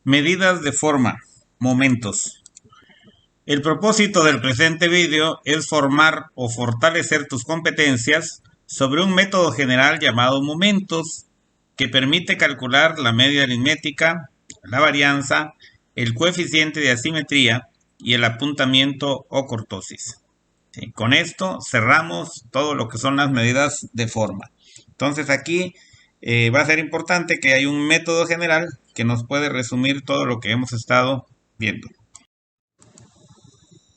Medidas de forma, momentos. El propósito del presente vídeo es formar o fortalecer tus competencias sobre un método general llamado momentos, que permite calcular la media aritmética, la varianza, el coeficiente de asimetría y el apuntamiento o cortosis. ¿Sí? Con esto cerramos todo lo que son las medidas de forma. Entonces aquí va a ser importante que hay un método general que nos puede resumir todo lo que hemos estado viendo.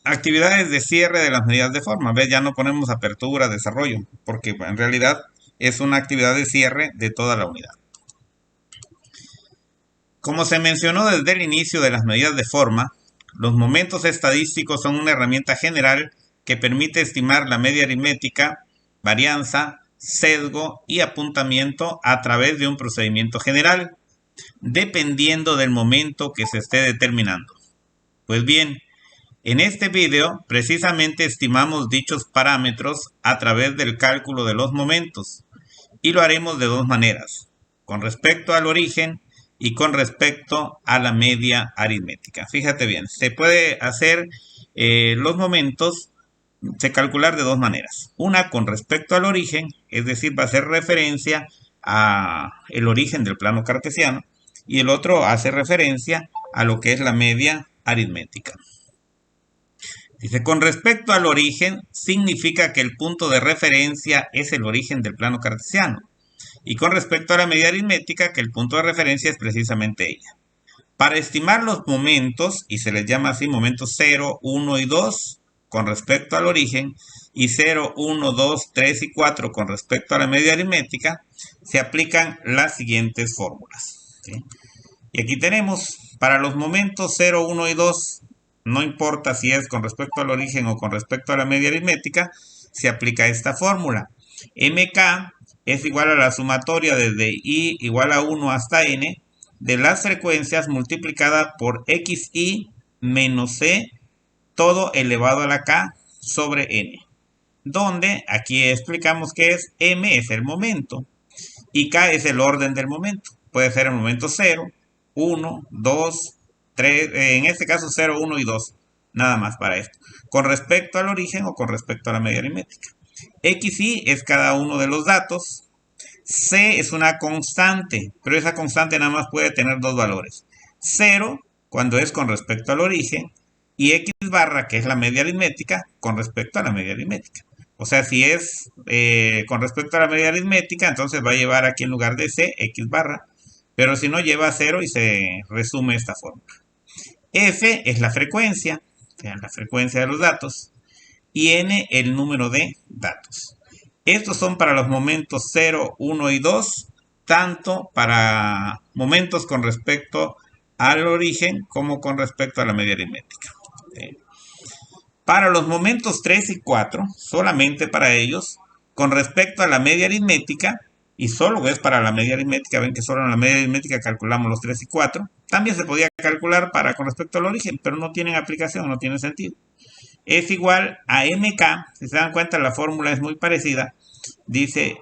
Actividades de cierre de las medidas de forma. ¿Ves? Ya no ponemos apertura, desarrollo, porque en realidad es una actividad de cierre de toda la unidad. Como se mencionó desde el inicio de las medidas de forma, los momentos estadísticos son una herramienta general que permite estimar la media aritmética, varianza, sesgo y apuntamiento a través de un procedimiento general, dependiendo del momento que se esté determinando. Pues bien, en este video precisamente estimamos dichos parámetros a través del cálculo de los momentos y lo haremos de dos maneras, con respecto al origen y con respecto a la media aritmética. Fíjate bien, se puede hacer los momentos, se calcular de dos maneras. Una con respecto al origen, es decir, va a hacer referencia a el origen del plano cartesiano, y el otro hace referencia a lo que es la media aritmética. Dice, con respecto al origen, significa que el punto de referencia es el origen del plano cartesiano. Y con respecto a la media aritmética, que el punto de referencia es precisamente ella. Para estimar los momentos, y se les llama así momentos 0, 1 y 2 con respecto al origen, y 0, 1, 2, 3 y 4 con respecto a la media aritmética, se aplican las siguientes fórmulas. ¿Sí? Y aquí tenemos, para los momentos 0, 1 y 2, no importa si es con respecto al origen o con respecto a la media aritmética, se aplica esta fórmula. MK es igual a la sumatoria desde I igual a 1 hasta N de las frecuencias multiplicada por XI menos C todo elevado a la K sobre N. Donde aquí explicamos que es M es el momento y K es el orden del momento. Puede ser el momento 0, 1, 2, 3, en este caso 0, 1 y 2. Nada más para esto. Con respecto al origen o con respecto a la media aritmética. XY es cada uno de los datos. C es una constante, pero esa constante nada más puede tener dos valores. 0 cuando es con respecto al origen y X barra, que es la media aritmética, con respecto a la media aritmética. O sea, si es con respecto a la media aritmética, entonces va a llevar aquí en lugar de C, X barra. Pero si no, lleva 0 y se resume esta fórmula. F es la frecuencia de los datos. Y N el número de datos. Estos son para los momentos 0, 1 y 2, tanto para momentos con respecto al origen como con respecto a la media aritmética. Para los momentos 3 y 4, solamente para ellos, con respecto a la media aritmética, y solo es para la media aritmética, ven que solo en la media aritmética calculamos los 3 y 4, también se podía calcular con respecto al origen, pero no tienen aplicación, no tiene sentido. Es igual a MK, si se dan cuenta la fórmula es muy parecida, dice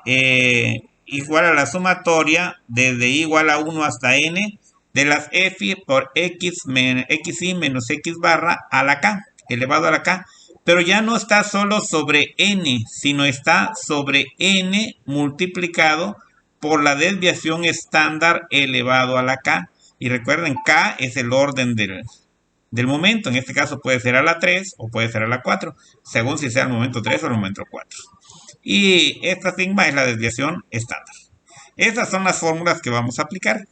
igual a la sumatoria desde I igual a 1 hasta N de las F por XI menos X barra a la K, elevado a la K, pero ya no está solo sobre N, sino está sobre N multiplicado por la desviación estándar elevado a la K, y recuerden, K es el orden del momento, en este caso puede ser a la 3 o puede ser a la 4, según si sea el momento 3 o el momento 4. Y esta sigma es la desviación estándar. Estas son las fórmulas que vamos a aplicar.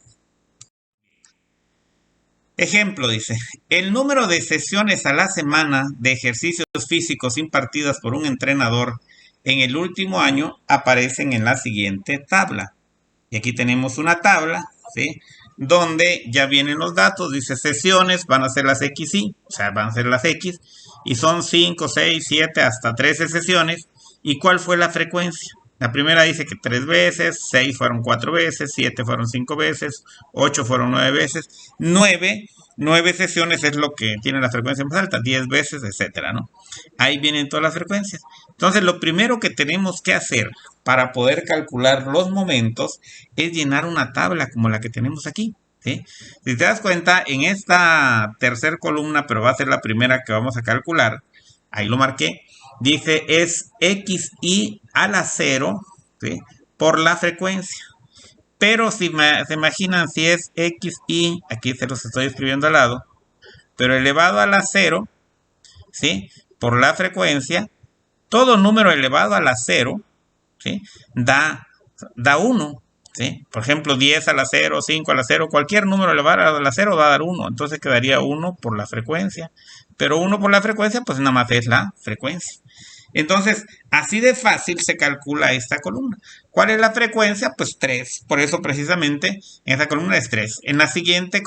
Ejemplo, dice, el número de sesiones a la semana de ejercicios físicos impartidas por un entrenador en el último año aparecen en la siguiente tabla. Y aquí tenemos una tabla, ¿sí?, donde ya vienen los datos, dice sesiones, van a ser las XY, o sea, van a ser las X, y son 5, 6, 7, hasta 13 sesiones. ¿Y cuál fue la frecuencia? La primera dice que 3 veces, 6 fueron 4 veces, 7 fueron 5 veces, 8 fueron 9 veces, 9 sesiones es lo que tiene la frecuencia más alta, 10 veces, etcétera, ¿no? Ahí vienen todas las frecuencias. Entonces, lo primero que tenemos que hacer para poder calcular los momentos es llenar una tabla como la que tenemos aquí. ¿sí? Si te das cuenta, en esta tercera columna, pero va a ser la primera que vamos a calcular, ahí lo marqué, dice es xi a la 0, ¿sí? Por la frecuencia. Pero si se imaginan, si es xi, aquí se los estoy escribiendo al lado, pero elevado a la 0, ¿sí? Por la frecuencia, todo número elevado a la 0, ¿sí? Da 1, ¿sí? Por ejemplo, 10 a la 0, 5 a la 0, cualquier número elevado a la 0 va a dar 1, entonces quedaría 1 por la frecuencia. Pero 1 por la frecuencia, pues nada más es la frecuencia. Entonces, así de fácil se calcula esta columna. ¿Cuál es la frecuencia? Pues 3. Por eso precisamente en esta columna es 3. En la siguiente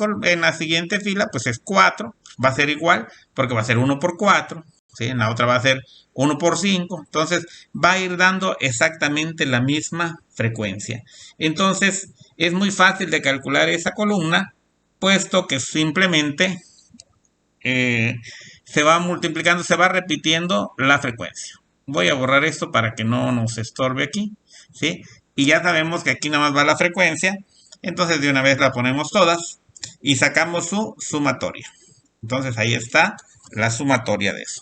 fila pues es 4. Va a ser igual porque va a ser 1 por 4. ¿Sí? En la otra va a ser 1 por 5. Entonces va a ir dando exactamente la misma frecuencia. Entonces es muy fácil de calcular esa columna, puesto que simplemente se va multiplicando, se va repitiendo la frecuencia. Voy a borrar esto para que no nos estorbe aquí, ¿sí? Y ya sabemos que aquí nada más va la frecuencia, entonces de una vez la ponemos todas y sacamos su sumatoria. Entonces ahí está la sumatoria de eso.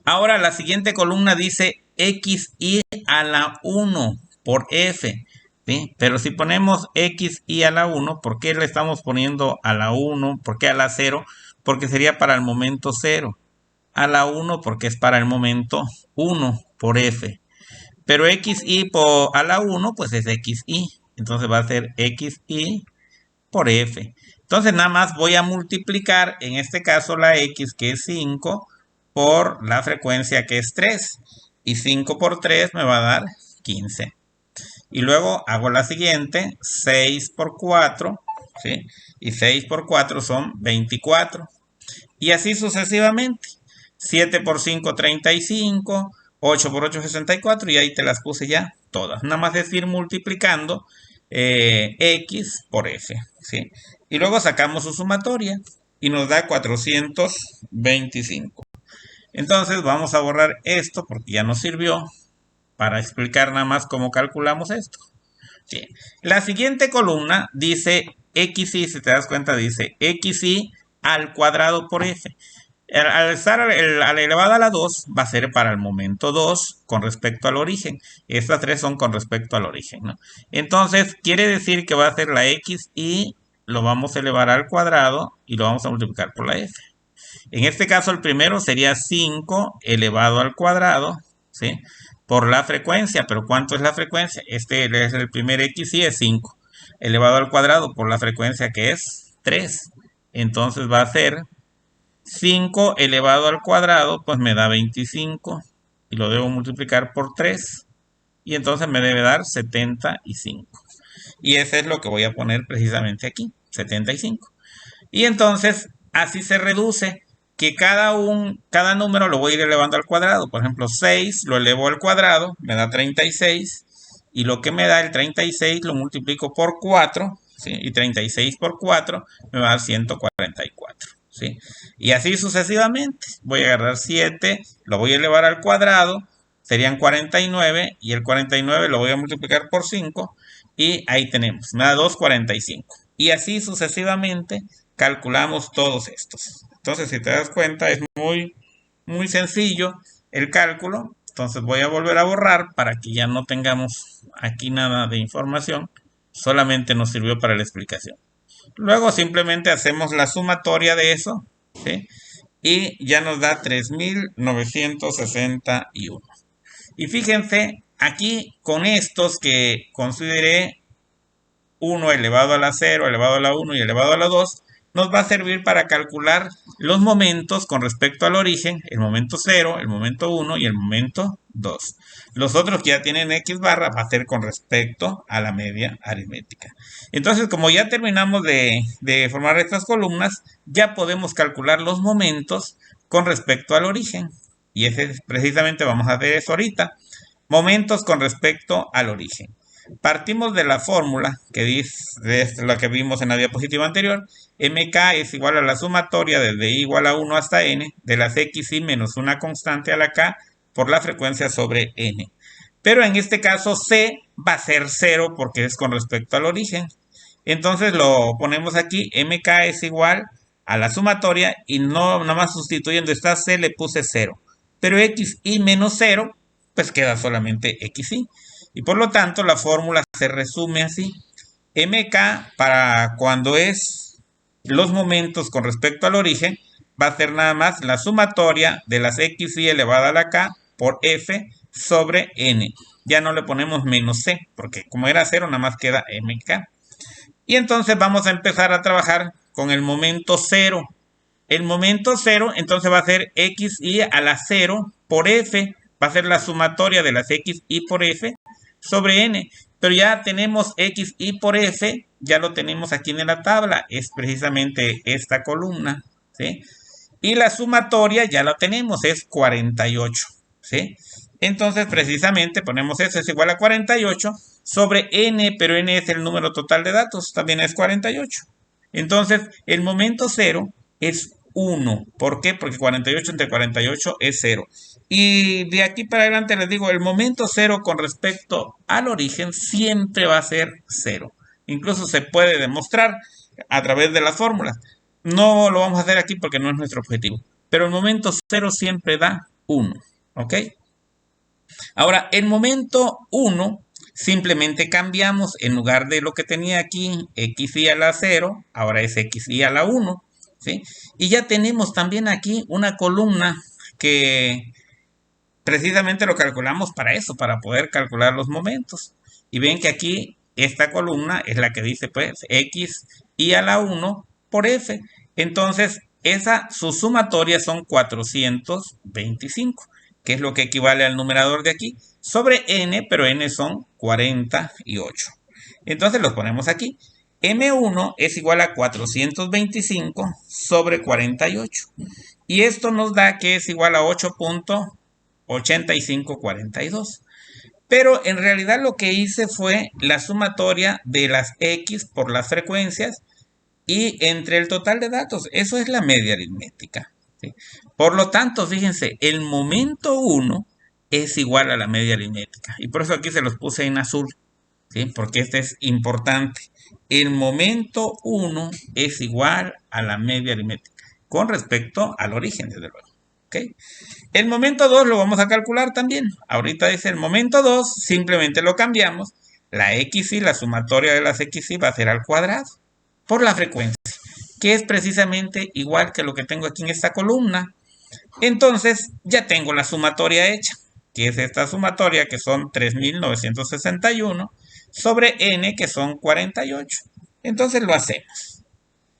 Ahora la siguiente columna dice xi a la 1 por f, ¿sí? Pero si ponemos xi a la 1, ¿por qué le estamos poniendo a la 1? ¿Por qué a la 0? Porque sería para el momento 0. A la 1 porque es para el momento 1 por f. Pero xi a la 1 pues es xi. Entonces va a ser xi por f. Entonces nada más voy a multiplicar, en este caso la x que es 5 por la frecuencia que es 3. Y 5 por 3 me va a dar 15. Y luego hago la siguiente, 6 por 4, ¿sí? Y 6 por 4 son 24. Y así sucesivamente. 7 por 5, 35. 8 por 8, 64. Y ahí te las puse ya todas. Nada más es ir multiplicando x por f, ¿sí? Y luego sacamos su sumatoria. Y nos da 425. Entonces vamos a borrar esto porque ya nos sirvió para explicar nada más cómo calculamos esto. Sí. La siguiente columna dice xi, si te das cuenta, dice xi al cuadrado por f. Al estar al elevado a la 2 va a ser para el momento 2 con respecto al origen. Estas tres son con respecto al origen, ¿no? Entonces quiere decir que va a ser la xi, lo vamos a elevar al cuadrado y lo vamos a multiplicar por la f. En este caso el primero sería 5 elevado al cuadrado, ¿sí? Por la frecuencia, pero ¿cuánto es la frecuencia? Este es el primer xi, es 5 elevado al cuadrado por la frecuencia que es 3. Entonces va a ser 5 elevado al cuadrado, pues me da 25 y lo debo multiplicar por 3 y entonces me debe dar 75. Y ese es lo que voy a poner precisamente aquí, 75. Y entonces así se reduce, que cada número lo voy a ir elevando al cuadrado. Por ejemplo, 6 lo elevo al cuadrado, me da 36. Y lo que me da el 36 lo multiplico por 4, ¿sí? Y 36 por 4 me va a dar 144, ¿sí? Y así sucesivamente. Voy a agarrar 7, lo voy a elevar al cuadrado, serían 49. Y el 49 lo voy a multiplicar por 5. Y ahí tenemos, me da 245. Y así sucesivamente calculamos todos estos. Entonces, si te das cuenta, es muy, muy sencillo el cálculo. Entonces voy a volver a borrar para que ya no tengamos aquí nada de información. Solamente nos sirvió para la explicación. Luego simplemente hacemos la sumatoria de eso, ¿sí? Y ya nos da 3.961. Y fíjense, aquí con estos que consideré 1 elevado a la 0, elevado a la 1 y elevado a la 2, nos va a servir para calcular los momentos con respecto al origen, el momento 0, el momento 1 y el momento 2. Los otros que ya tienen X barra va a ser con respecto a la media aritmética. Entonces, como ya terminamos de formar estas columnas, ya podemos calcular los momentos con respecto al origen. Y ese precisamente vamos a hacer eso ahorita. Momentos con respecto al origen. Partimos de la fórmula que dice la que vimos en la diapositiva anterior. MK es igual a la sumatoria desde i igual a 1 hasta n de las xi menos una constante a la k por la frecuencia sobre n. Pero en este caso c va a ser 0 porque es con respecto al origen. Entonces lo ponemos aquí, mk es igual a la sumatoria y no nada más sustituyendo esta c le puse 0. Pero xy menos 0, pues queda solamente xy. Y por lo tanto la fórmula se resume así. mk para cuando es los momentos con respecto al origen va a ser nada más la sumatoria de las xy elevada a la k por f sobre n. Ya no le ponemos menos c, porque como era 0 nada más queda mk. Y entonces vamos a empezar a trabajar con el momento 0. El momento 0 entonces va a ser xy a la 0 por f. Va a ser la sumatoria de las xy por f sobre n. Pero ya tenemos xy por f, ya lo tenemos aquí en la tabla. Es precisamente esta columna, ¿sí? Y la sumatoria ya la tenemos, es 48, ¿sí? Entonces, precisamente, ponemos eso es igual a 48 sobre n, pero n es el número total de datos, también es 48. Entonces, el momento 0 es 1. ¿Por qué? Porque 48 entre 48 es 0. Y de aquí para adelante les digo, el momento 0 con respecto al origen siempre va a ser 0. Incluso se puede demostrar a través de las fórmulas. No lo vamos a hacer aquí porque no es nuestro objetivo. Pero el momento 0 siempre da 1. ¿Ok? Ahora, el momento 1 simplemente cambiamos, en lugar de lo que tenía aquí, xy a la 0, ahora es xy a la 1, ¿sí? Y ya tenemos también aquí una columna que precisamente lo calculamos para eso, para poder calcular los momentos. Y ven que aquí esta columna es la que dice pues xy a la 1 por f. Entonces, su sumatoria son 425, que es lo que equivale al numerador de aquí, sobre n, pero n son 48. Entonces los ponemos aquí. M1 es igual a 425 sobre 48. Y esto nos da que es igual a 8.8542. Pero en realidad lo que hice fue la sumatoria de las x por las frecuencias y entre el total de datos. Eso es la media aritmética, ¿sí? Por lo tanto, fíjense, el momento 1 es igual a la media aritmética. Y por eso aquí se los puse en azul, ¿sí? Porque este es importante. El momento 1 es igual a la media aritmética con respecto al origen, desde luego. ¿Okay? El momento 2 lo vamos a calcular también. Ahorita dice el momento 2, simplemente lo cambiamos. La xy, la sumatoria de las xy va a ser al cuadrado por la frecuencia, que es precisamente igual que lo que tengo aquí en esta columna. Entonces ya tengo la sumatoria hecha, que es esta sumatoria, que son 3.961 sobre n, que son 48. Entonces lo hacemos.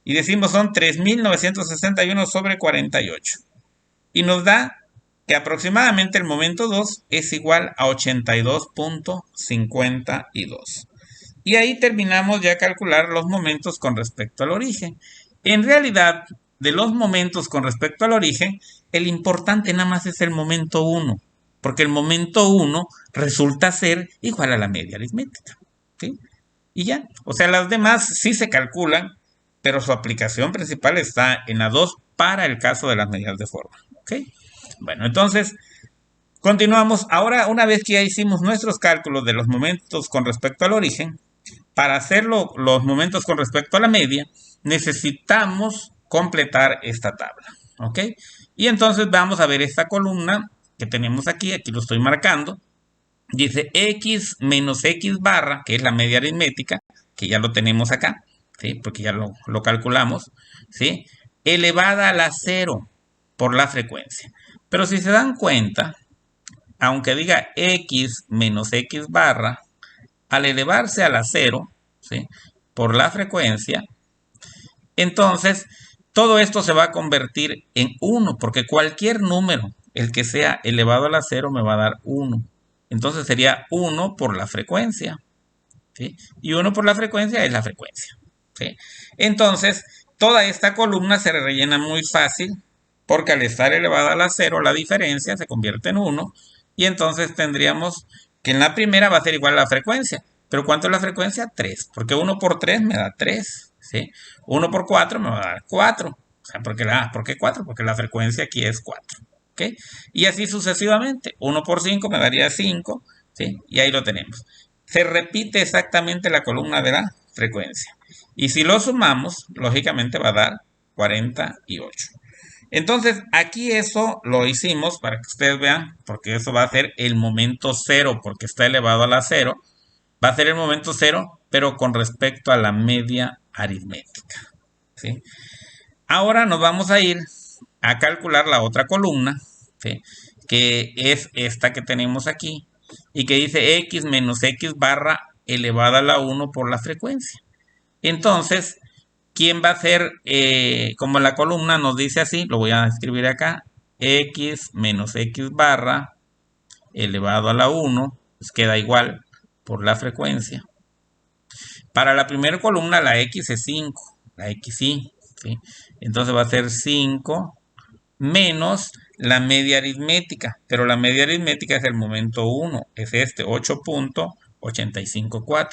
Y decimos son 3.961 sobre 48. Y nos da que aproximadamente el momento 2 es igual a 82.52. Y ahí terminamos ya a calcular los momentos con respecto al origen. En realidad, de los momentos con respecto al origen, el importante nada más es el momento 1, porque el momento 1 resulta ser igual a la media aritmética, ¿sí? Y ya, o sea, las demás sí se calculan, pero su aplicación principal está en la 2 para el caso de las medidas de forma, ¿ok? Bueno, entonces, continuamos. Ahora, una vez que ya hicimos nuestros cálculos de los momentos con respecto al origen, para hacerlo los momentos con respecto a la media, necesitamos completar esta tabla, ¿ok? Y entonces vamos a ver esta columna que tenemos aquí lo estoy marcando. Dice x menos x barra, que es la media aritmética, que ya lo tenemos acá, ¿sí? Porque ya lo calculamos, ¿sí? Elevada a la 0 por la frecuencia. Pero si se dan cuenta, aunque diga x menos x barra, al elevarse a la 0, ¿sí? Por la frecuencia, entonces todo esto se va a convertir en 1, porque cualquier número, el que sea elevado a la 0, me va a dar 1. Entonces sería 1 por la frecuencia, ¿sí? Y 1 por la frecuencia es la frecuencia, ¿sí? Entonces, toda esta columna se rellena muy fácil, porque al estar elevada a la 0, la diferencia se convierte en 1, y entonces tendríamos que en la primera va a ser igual a la frecuencia. ¿Pero cuánto es la frecuencia? 3, porque 1 por 3 me da 3, ¿sí? 1 por 4 me va a dar 4. O sea, ¿por qué 4? Porque la frecuencia aquí es 4. ¿Ok? Y así sucesivamente. 1 por 5 me daría 5, ¿sí? Y ahí lo tenemos. Se repite exactamente la columna de la frecuencia. Y si lo sumamos, lógicamente va a dar 48. Entonces, aquí eso lo hicimos para que ustedes vean, porque eso va a ser el momento cero, porque está elevado a la cero. Va a ser el momento cero, pero con respecto a la media aritmética, ¿sí? Ahora nos vamos a ir a calcular la otra columna, ¿sí? Que es esta que tenemos aquí, y que dice x menos x barra elevada a la 1 por la frecuencia. Entonces, ¿quién va a ser, como la columna nos dice así, lo voy a escribir acá, x menos x barra elevado a la 1, pues queda igual por la frecuencia. Para la primera columna la x es 5, la xy, ¿sí? Entonces va a ser 5 menos la media aritmética, pero la media aritmética es el momento 1, es este, 8.854,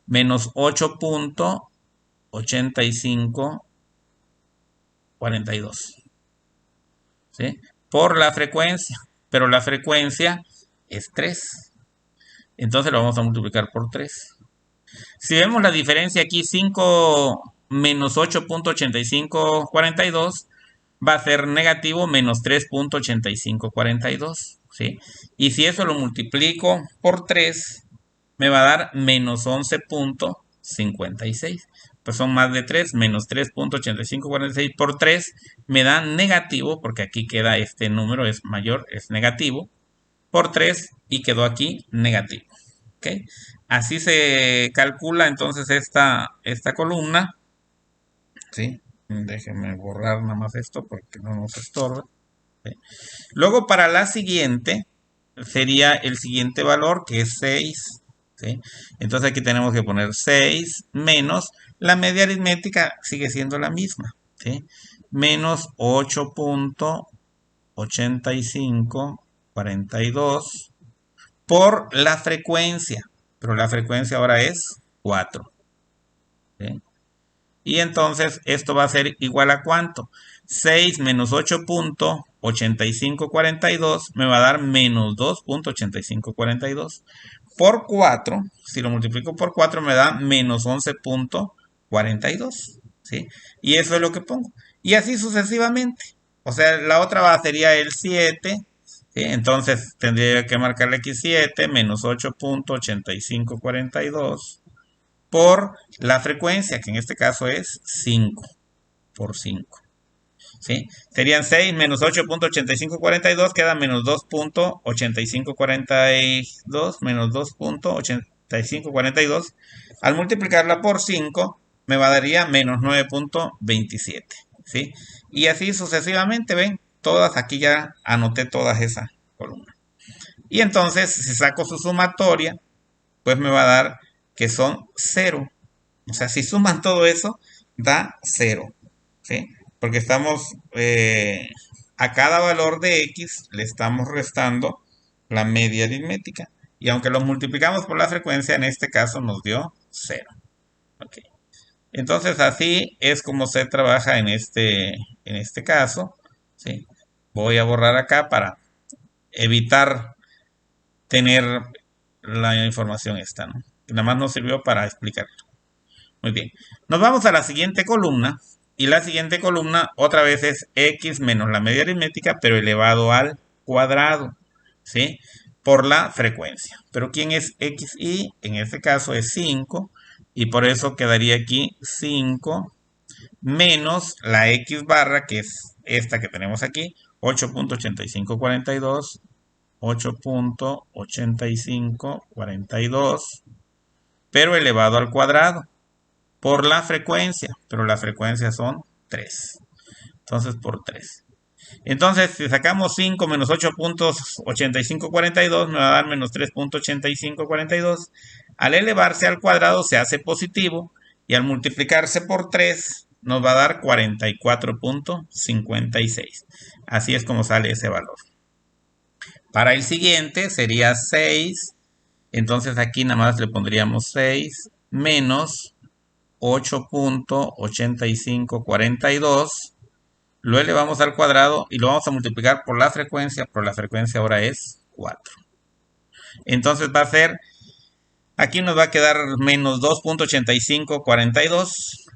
menos 8.8542, ¿sí? Por la frecuencia, pero la frecuencia es 3, entonces lo vamos a multiplicar por 3. Si vemos la diferencia aquí, 5 menos 8.8542 va a ser negativo menos 3.8542, ¿sí? Y si eso lo multiplico por 3, me va a dar menos 11.56. Pues son más de 3, menos 3.8546 por 3 me da negativo, porque aquí queda este número, es mayor, es negativo, por 3 y quedó aquí negativo. ¿Okay? Así se calcula entonces esta columna, ¿sí? Déjenme borrar nada más esto porque no nos estorba, ¿sí? Luego para la siguiente sería el siguiente valor, que es 6, ¿sí? Entonces aquí tenemos que poner 6 menos la media aritmética, sigue siendo la misma, ¿sí? Menos 8.8542 por la frecuencia, pero la frecuencia ahora es 4, ¿sí? Y entonces esto va a ser igual a ¿cuánto? 6 menos 8.8542 me va a dar menos 2.8542. Por 4, si lo multiplico por 4 me da menos 11.42, ¿sí? Y eso es lo que pongo. Y así sucesivamente. O sea, la otra sería el 7, ¿sí? Entonces tendría que marcarle aquí 7 menos 8.8542 por la frecuencia, que en este caso es 5 por 5. ¿Sí? Serían 6 menos 8.8542, queda menos 2.8542, menos 2.8542. Al multiplicarla por 5, me va a daría menos 9.27. ¿Sí? Y así sucesivamente, ven, todas, aquí ya anoté todas esas columnas. Y entonces, si saco su sumatoria, pues me va a dar que son 0. O sea, si suman todo eso, da 0. ¿Sí? Porque estamos, a cada valor de x le estamos restando la media aritmética. Y aunque lo multiplicamos por la frecuencia, en este caso nos dio 0. Okay. Entonces así es como se trabaja en este caso. ¿Sí? Voy a borrar acá para evitar tener la información esta, ¿no? Que nada más nos sirvió para explicarlo. Muy bien. Nos vamos a la siguiente columna. Y la siguiente columna otra vez es x menos la media aritmética, pero elevado al cuadrado, ¿sí? Por la frecuencia. Pero ¿quién es xy? En este caso es 5. Y por eso quedaría aquí 5 menos la x barra, que es esta que tenemos aquí, 8.8542. 8.8542, pero elevado al cuadrado por la frecuencia, pero la frecuencia son 3. Entonces por 3. Entonces si sacamos 5 menos 8.8542 me va a dar menos 3.8542. Al elevarse al cuadrado se hace positivo y al multiplicarse por 3 nos va a dar 44.56. Así es como sale ese valor. Para el siguiente sería 6. Entonces aquí nada más le pondríamos 6 menos 8.8542. Lo elevamos al cuadrado y lo vamos a multiplicar por la frecuencia. Por la frecuencia ahora es 4. Entonces va a ser Aquí nos va a quedar menos 2.8542.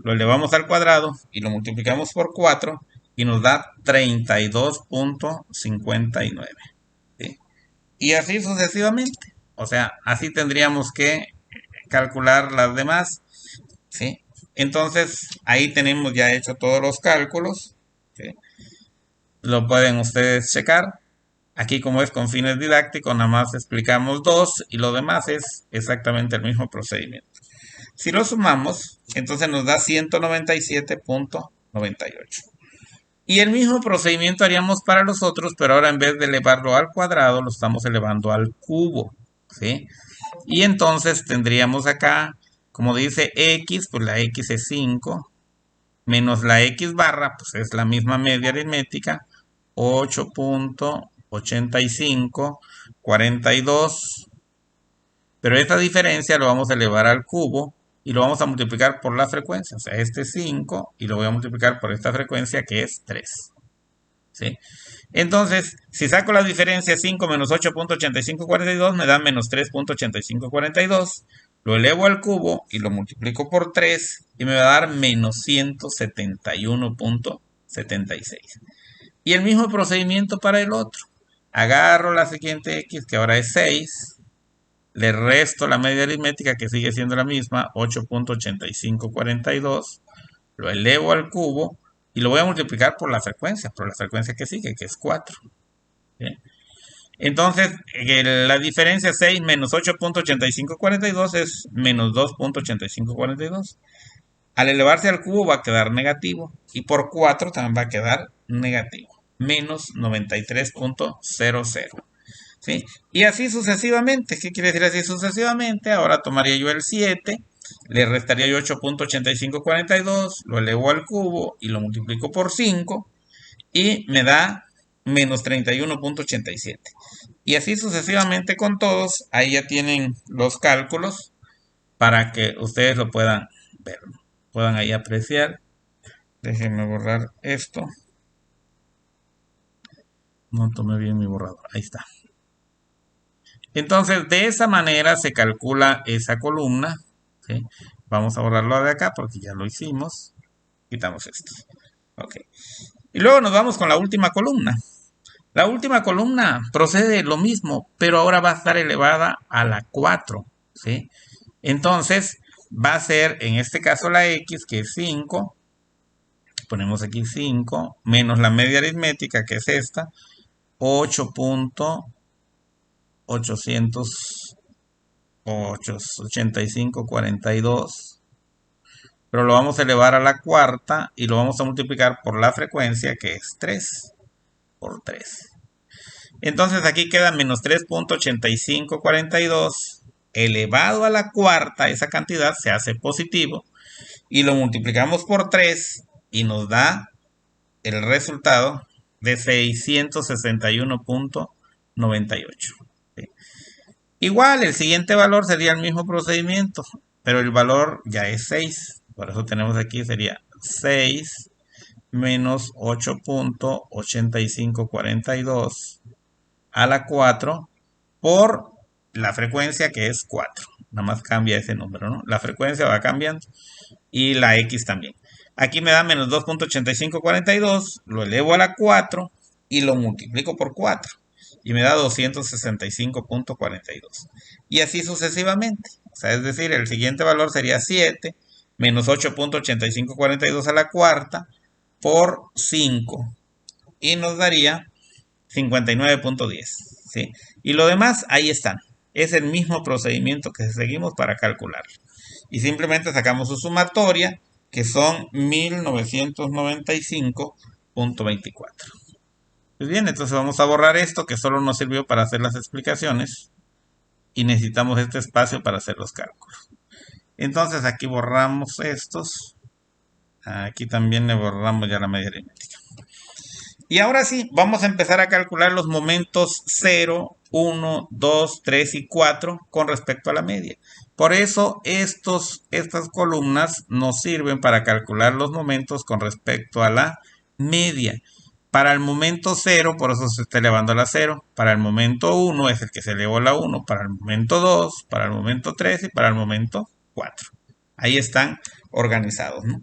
Lo elevamos al cuadrado y lo multiplicamos por 4 y nos da 32.59. ¿Sí? Y así sucesivamente. O sea, así tendríamos que calcular las demás. ¿Sí? Entonces, ahí tenemos ya hecho todos los cálculos. ¿Sí? Lo pueden ustedes checar. Aquí como es con fines didácticos, nada más explicamos dos y lo demás es exactamente el mismo procedimiento. Si lo sumamos, entonces nos da 197.98. Y el mismo procedimiento haríamos para los otros, pero ahora en vez de elevarlo al cuadrado, lo estamos elevando al cubo. ¿Sí? Y entonces tendríamos acá, como dice x, pues la x es 5, menos la x barra, pues es la misma media aritmética, 8.8542. Pero esta diferencia lo vamos a elevar al cubo y lo vamos a multiplicar por la frecuencia. O sea, este es 5 y lo voy a multiplicar por esta frecuencia que es 3. ¿Sí? Entonces, si saco la diferencia 5 menos 8.8542 me da menos 3.8542. Lo elevo al cubo y lo multiplico por 3 y me va a dar menos 171.76. Y el mismo procedimiento para el otro. Agarro la siguiente x, que ahora es 6. Le resto la media aritmética, que sigue siendo la misma, 8.8542. Lo elevo al cubo y lo voy a multiplicar por la frecuencia que sigue, que es 4. ¿Bien? Entonces, la diferencia 6 menos 8.8542 es menos 2.8542. Al elevarse al cubo va a quedar negativo y por 4 también va a quedar negativo, menos 93.00. ¿Sí? Y así sucesivamente. ¿Qué quiere decir así sucesivamente? Ahora tomaría yo el 7, le restaría yo 8.8542, lo elevo al cubo y lo multiplico por 5 y me da menos 31.87. Y así sucesivamente con todos. Ahí ya tienen los cálculos para que ustedes lo puedan ver, puedan ahí apreciar. Déjenme borrar esto. No tomé bien mi borrador. Ahí está. Entonces, de esa manera se calcula esa columna. ¿Sí? Vamos a borrarlo de acá porque ya lo hicimos. Quitamos esto. Ok. Y luego nos vamos con la última columna. La última columna procede lo mismo, pero ahora va a estar elevada a la 4. ¿Sí? Entonces, va a ser en este caso la x, que es 5. Ponemos aquí 5, menos la media aritmética, que es esta, 8.8542. Pero lo vamos a elevar a la cuarta y lo vamos a multiplicar por la frecuencia, que es 3 por 3. Entonces aquí queda menos 3.8542 elevado a la cuarta. Esa cantidad se hace positivo y lo multiplicamos por 3 y nos da el resultado de 661.98. ¿Sí? Igual el siguiente valor sería el mismo procedimiento, pero el valor ya es 6. Por eso tenemos aquí sería 6 menos 8.8542 a la 4 por la frecuencia, que es 4. Nada más cambia ese número, ¿no? La frecuencia va cambiando y la x también. Aquí me da menos 2.8542, lo elevo a la 4 y lo multiplico por 4. Y me da 265.42. Y así sucesivamente. O sea, es decir, el siguiente valor sería 7 menos 8.8542 a la cuarta por 5. Y nos daría 59.10. ¿Sí? Y lo demás, ahí están. Es el mismo procedimiento que seguimos para calcular. Y simplemente sacamos su sumatoria, que son 1995.24. Pues bien, entonces vamos a borrar esto que solo nos sirvió para hacer las explicaciones y necesitamos este espacio para hacer los cálculos. Entonces aquí borramos estos. Aquí también le borramos ya la media aritmética. Y ahora sí, vamos a empezar a calcular los momentos 0, 1, 2, 3 y 4 con respecto a la media. Por eso estas columnas nos sirven para calcular los momentos con respecto a la media. Para el momento 0, por eso se está elevando a la 0. Para el momento 1 es el que se elevó a la 1. Para el momento 2, para el momento 3 y para el momento 4. Ahí están organizados, ¿no?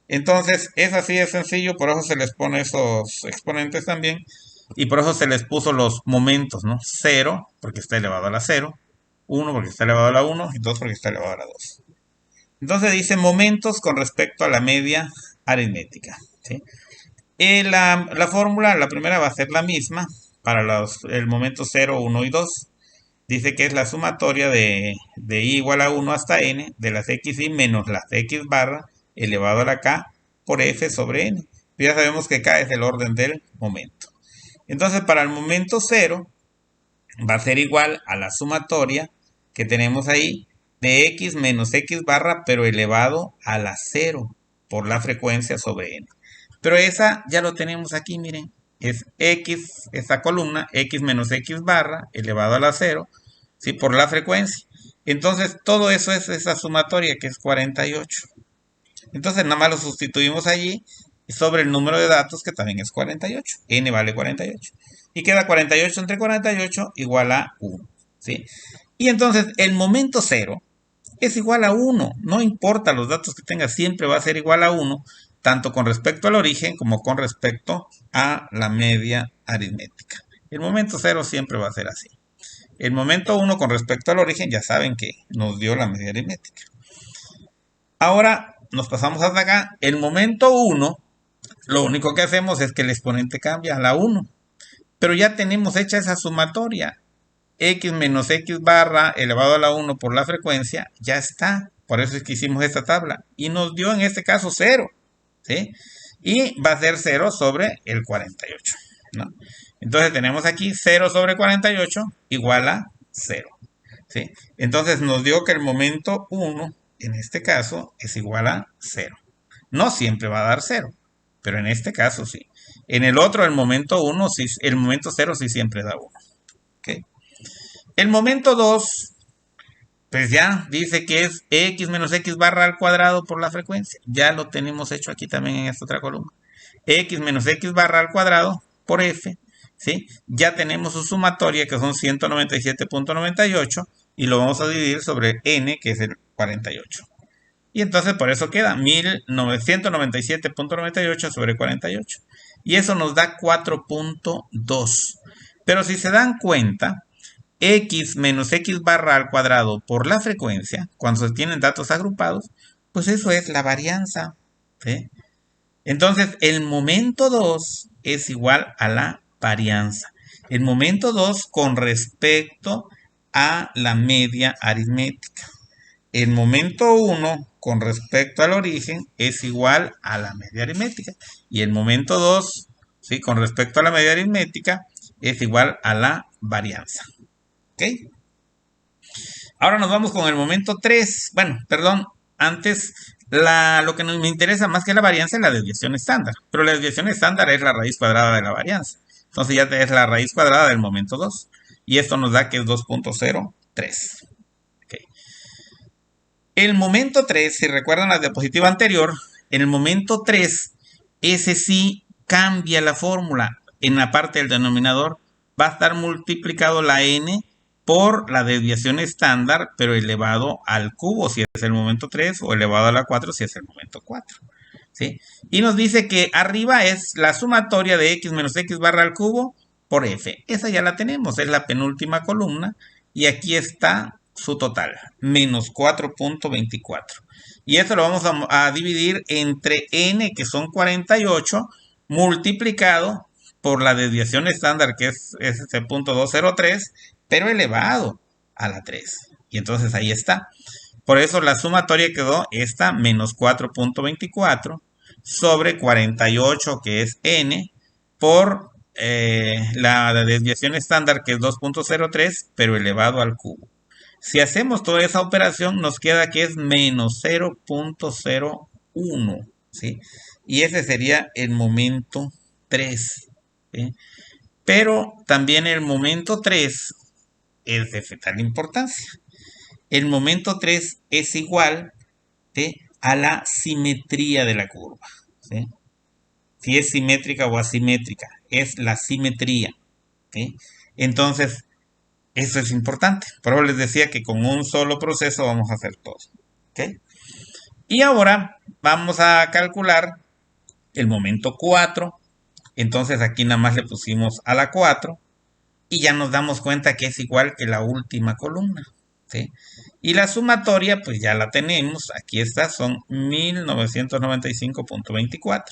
Entonces, es así de sencillo, por eso se les pone esos exponentes también. Y por eso se les puso los momentos, ¿no? 0, porque está elevado a la 0. 1, porque está elevado a la 1. Y 2, porque está elevado a la 2. Entonces dice momentos con respecto a la media aritmética, ¿sí? La fórmula, la primera va a ser la misma para el momento 0, 1 y 2. Dice que es la sumatoria de i igual a 1 hasta n de las xi menos las x barra elevado a la k por f sobre n. Ya sabemos que k es el orden del momento. Entonces para el momento 0 va a ser igual a la sumatoria que tenemos ahí de x menos x barra pero elevado a la 0 por la frecuencia sobre n. Pero esa ya lo tenemos aquí, miren. Es x, esa columna, x menos x barra elevado a la 0, ¿sí? Por la frecuencia. Entonces, todo eso es esa sumatoria que es 48. Entonces, nada más lo sustituimos allí sobre el número de datos que también es 48. N vale 48. Y queda 48 entre 48 igual a 1, ¿sí? Y entonces, el momento 0 es igual a 1. No importa los datos que tenga, siempre va a ser igual a 1, tanto con respecto al origen como con respecto a la media aritmética. El momento 0 siempre va a ser así. El momento 1 con respecto al origen ya saben que nos dio la media aritmética. Ahora nos pasamos hasta acá. El momento 1, lo único que hacemos es que el exponente cambia a la 1. Pero ya tenemos hecha esa sumatoria. X menos x barra elevado a la 1 por la frecuencia, ya está. Por eso es que hicimos esta tabla. Y nos dio en este caso 0. ¿Sí? Y va a ser 0 sobre el 48. ¿No? Entonces tenemos aquí 0 sobre 48 igual a 0. ¿Sí? Entonces nos dio que el momento 1, en este caso, es igual a 0. No siempre va a dar 0, pero en este caso sí. En el otro, el momento 1, sí, el momento 0 sí siempre da 1. ¿Okay? El momento 2, pues ya dice que es x menos x barra al cuadrado por la frecuencia. Ya lo tenemos hecho aquí también en esta otra columna. X menos x barra al cuadrado por f. ¿Sí? Ya tenemos su sumatoria que son 197.98 y lo vamos a dividir sobre n que es el 48. Y entonces por eso queda 1997.98 sobre 48. Y eso nos da 4.2. Pero si se dan cuenta, x menos x barra al cuadrado por la frecuencia, cuando se tienen datos agrupados, pues eso es la varianza. ¿Sí? Entonces, el momento 2 es igual a la varianza. El momento 2 con respecto a la media aritmética. El momento 1 con respecto al origen es igual a la media aritmética. Y el momento 2, ¿sí? Con respecto a la media aritmética es igual a la varianza. ¿Ok? Ahora nos vamos con el momento 3. Bueno, perdón, antes lo que me interesa más que la varianza es la desviación estándar. Pero la desviación estándar es la raíz cuadrada de la varianza. Entonces ya es la raíz cuadrada del momento 2. Y esto nos da que es 2.03. Okay. El momento 3, si recuerdan la diapositiva anterior, en el momento 3, ese sí cambia la fórmula. En la parte del denominador va a estar multiplicado la n por la desviación estándar, pero elevado al cubo si es el momento 3 o elevado a la 4 si es el momento 4. ¿Sí? Y nos dice que arriba es la sumatoria de x menos x barra al cubo por f. Esa ya la tenemos, es la penúltima columna y aquí está su total, menos 4.24. Y esto lo vamos a dividir entre n, que son 48, multiplicado por la desviación estándar, que es este punto 203, pero elevado a la 3. Y entonces ahí está. Por eso la sumatoria quedó esta, menos 4.24 sobre 48, que es n, por la desviación estándar, que es 2.03, pero elevado al cubo. Si hacemos toda esa operación, nos queda que es menos 0.01, ¿sí? Y ese sería el momento 3, ¿sí? Pero también el momento 3 es de vital importancia. El momento 3 es igual, ¿sí? A la simetría de la curva, ¿sí? si es simétrica o asimétrica, es la simetría. ¿Ok? Entonces, eso es importante. Por eso les decía que con un solo proceso vamos a hacer todo. ¿Ok? Y ahora vamos a calcular el momento 4. Entonces aquí nada más le pusimos a la 4 y ya nos damos cuenta que es igual que la última columna. ¿Sí? Y la sumatoria, pues ya la tenemos. Aquí está, son 1995.24.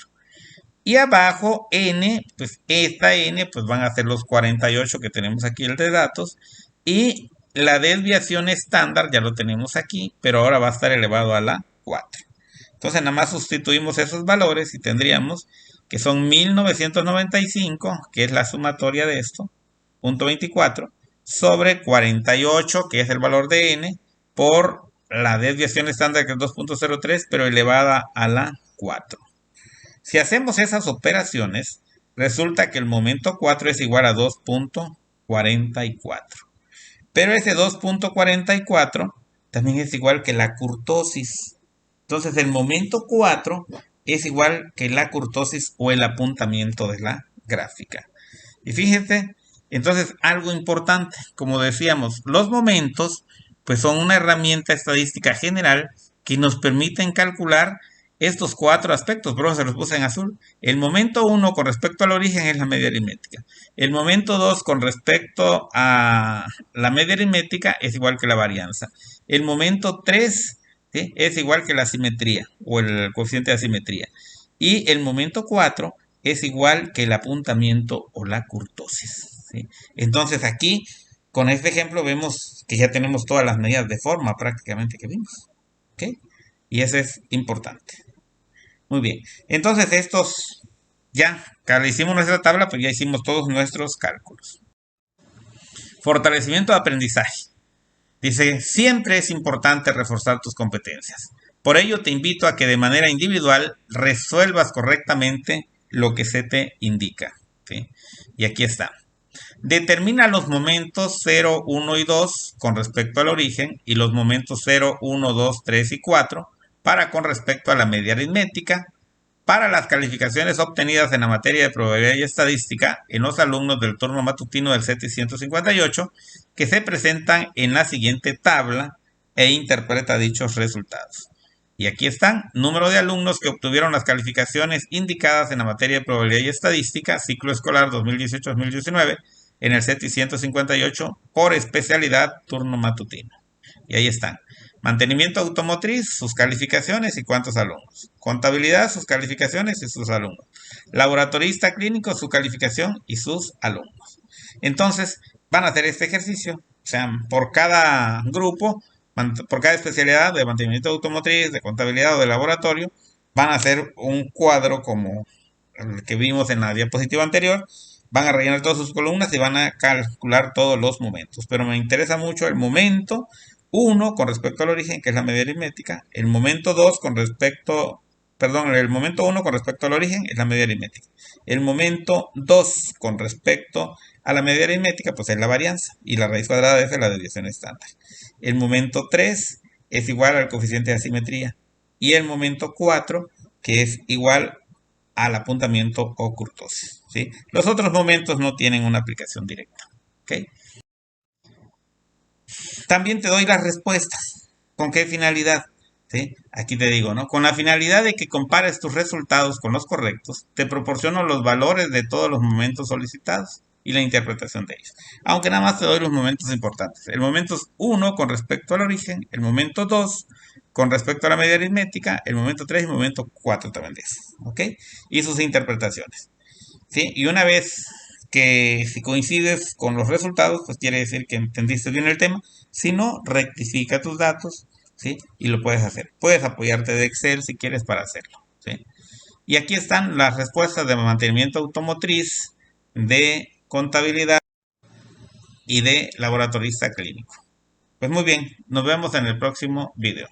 Y abajo n, pues esta n, pues van a ser los 48 que tenemos aquí el de datos. Y la desviación estándar ya lo tenemos aquí, pero ahora va a estar elevado a la 4. Entonces nada más sustituimos esos valores y tendríamos que son 1995, que es la sumatoria de esto, punto 24, sobre 48, que es el valor de n, por la desviación estándar, que es 2.03, pero elevada a la 4. Si hacemos esas operaciones, resulta que el momento 4 es igual a 2.44. Pero ese 2.44 también es igual que la kurtosis. Entonces el momento 4 es igual que la kurtosis o el apuntamiento de la gráfica. Y fíjense, entonces algo importante, como decíamos, los momentos pues son una herramienta estadística general que nos permiten calcular estos 4 aspectos, por eso se los puse en azul. El momento 1 con respecto al origen es la media aritmética. El momento 2 con respecto a la media aritmética es igual que la varianza. El momento 3, ¿sí?, es igual que la simetría o el coeficiente de asimetría. Y el momento 4 es igual que el apuntamiento o la kurtosis. ¿Sí? Entonces aquí, con este ejemplo, vemos que ya tenemos todas las medidas de forma prácticamente que vimos. ¿Ok? Y eso es importante. Muy bien. Entonces estos, ya hicimos nuestra tabla, pues ya hicimos todos nuestros cálculos. Fortalecimiento de aprendizaje. Dice, siempre es importante reforzar tus competencias. Por ello te invito a que de manera individual resuelvas correctamente lo que se te indica. ¿Sí? Y aquí está. Determina los momentos 0, 1 y 2 con respecto al origen y los momentos 0, 1, 2, 3 y 4 para con respecto a la media aritmética, para las calificaciones obtenidas en la materia de probabilidad y estadística en los alumnos del turno matutino del CETI 158 que se presentan en la siguiente tabla e interpreta dichos resultados. Y aquí están, número de alumnos que obtuvieron las calificaciones indicadas en la materia de probabilidad y estadística, ciclo escolar 2018-2019, en el CETI 158 por especialidad turno matutino. Y ahí están. Mantenimiento automotriz, sus calificaciones y cuántos alumnos. Contabilidad, sus calificaciones y sus alumnos. Laboratorista clínico, su calificación y sus alumnos. Entonces, van a hacer este ejercicio. O sea, por cada grupo, por cada especialidad de mantenimiento automotriz, de contabilidad o de laboratorio, van a hacer un cuadro como el que vimos en la diapositiva anterior. Van a rellenar todas sus columnas y van a calcular todos los momentos. Pero me interesa mucho el momento 1 con respecto al origen, que es la media aritmética. El momento 2 con respecto, perdón, el momento 1 con respecto al origen es la media aritmética. El momento 2 con respecto a la media aritmética, pues es la varianza. Y la raíz cuadrada de f es la desviación estándar. El momento 3 es igual al coeficiente de asimetría. Y el momento 4, que es igual al apuntamiento o kurtosis. ¿Sí? Los otros momentos no tienen una aplicación directa. ¿Ok? También te doy las respuestas. ¿Con qué finalidad? ¿Sí? Aquí te digo, ¿no? Con la finalidad de que compares tus resultados con los correctos, te proporciono los valores de todos los momentos solicitados y la interpretación de ellos. Aunque nada más te doy los momentos importantes. El momento 1 con respecto al origen, el momento 2 con respecto a la media aritmética, el momento 3 y el momento 4 también de eso. ¿Ok? Y sus interpretaciones. ¿Sí? Y una vez que si coincides con los resultados, pues quiere decir que entendiste bien el tema. Si no, rectifica tus datos, ¿sí? Y lo puedes hacer. Puedes apoyarte de Excel si quieres para hacerlo, ¿sí? Y aquí están las respuestas de mantenimiento automotriz, de contabilidad y de laboratorista clínico. Pues muy bien, nos vemos en el próximo video.